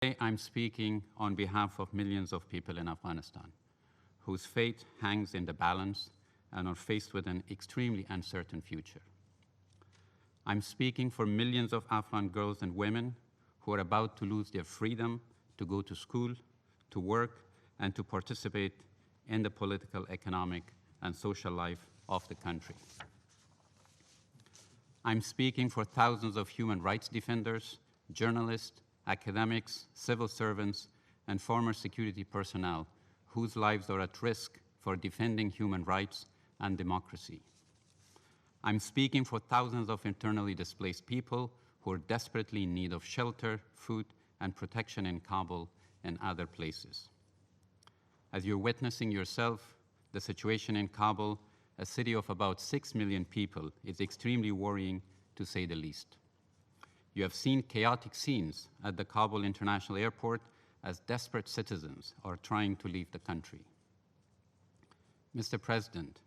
Today, I'm speaking on behalf of millions of people in Afghanistan whose fate hangs in the balance and are faced with an extremely uncertain future. I'm speaking for millions of Afghan girls and women who are about to lose their freedom to go to school, to work, and to participate in the political, economic, and social life of the country. I'm speaking for thousands of human rights defenders, journalists, academics, civil servants, and former security personnel whose lives are at risk for defending human rights and democracy. I'm speaking for thousands of internally displaced people who are desperately in need of shelter, food, and protection in Kabul and other places. As you're witnessing yourself, the situation in Kabul, a city of about 6 million people, is extremely worrying, to say the least. You have seen chaotic scenes at the Kabul International Airport as desperate citizens are trying to leave the country. Mr. President,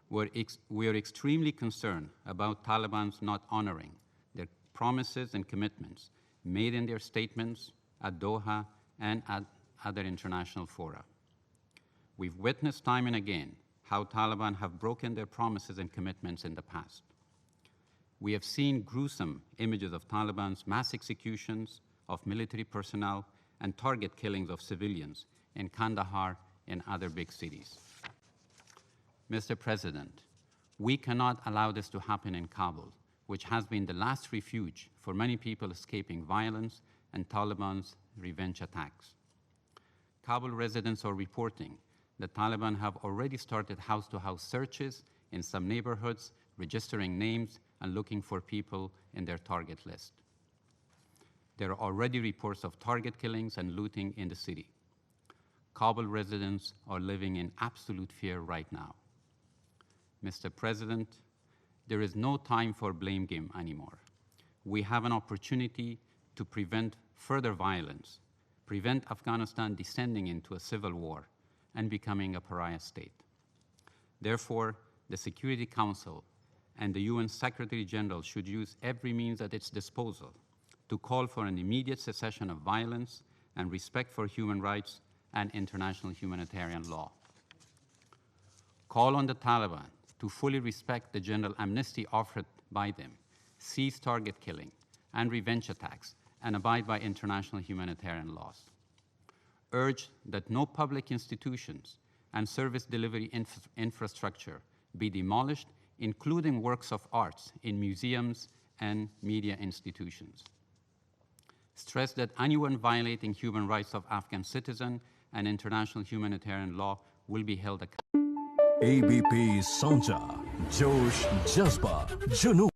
we are extremely concerned about Taliban's not honoring their promises and commitments made in their statements at Doha and at other international fora. We've witnessed time and again how Taliban have broken their promises and commitments in the past. We have seen gruesome images of Taliban's mass executions of military personnel and target killings of civilians in Kandahar and other big cities. Mr. President, we cannot allow this to happen in Kabul, which has been the last refuge for many people escaping violence and Taliban's revenge attacks. Kabul residents are reporting that Taliban have already started house-to-house searches in some neighborhoods, registering names and looking for people in their target list. There are already reports of target killings and looting in the city. Kabul residents are living in absolute fear right now. Mr. President, there is no time for blame game anymore. We have an opportunity to prevent further violence, prevent Afghanistan descending into a civil war and becoming a pariah state. Therefore, the Security Council and the UN Secretary General should use every means at its disposal to call for an immediate cessation of violence and respect for human rights and international humanitarian law. Call on the Taliban to fully respect the general amnesty offered by them, cease target killing and revenge attacks, and abide by international humanitarian laws. Urge that no public institutions and service delivery infrastructure be demolished, including works of arts in museums and media institutions. Stress that anyone violating human rights of Afghan citizens and international humanitarian law will be held accountable. ABP Sanjha, Josh Jazba, Junoo.